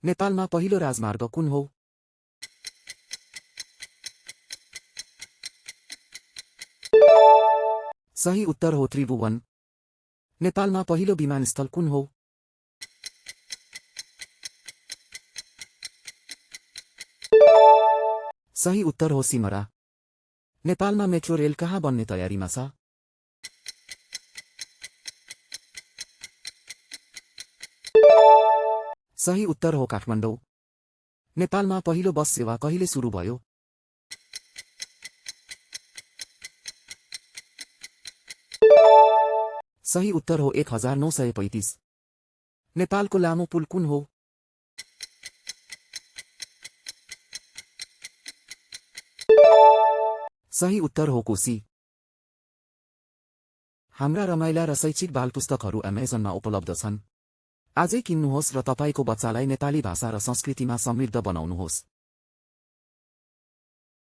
नेपालमा पहिलो राजमार्ग कुन हो? सही उत्तर हो त्रिभुवन। नेपालमा पहिलो विमानस्थल कुन हो? सही उत्तर हो सिमरा। नेपालमा मेट्रो रेल कहाँ बन्ने तयारीमा छ? सही उत्तर हो काठमाडौँ। नेपालमा पहिलो बस सेवा कहिले सुरु भयो? सही उत्तर हो 1935। नेपालको लामो पुल कुन हो? सही उत्तर हो कोशी। हाम्रा रमाइला र शैक्षिक बालपुस्तकहरू अमेजनमा उपलब्ध छन्। आजै किन्नुहोस् र तपाईको बच्चालाई नेपाली भाषा र संस्कृतिमा समृद्ध बनाउनुहोस्।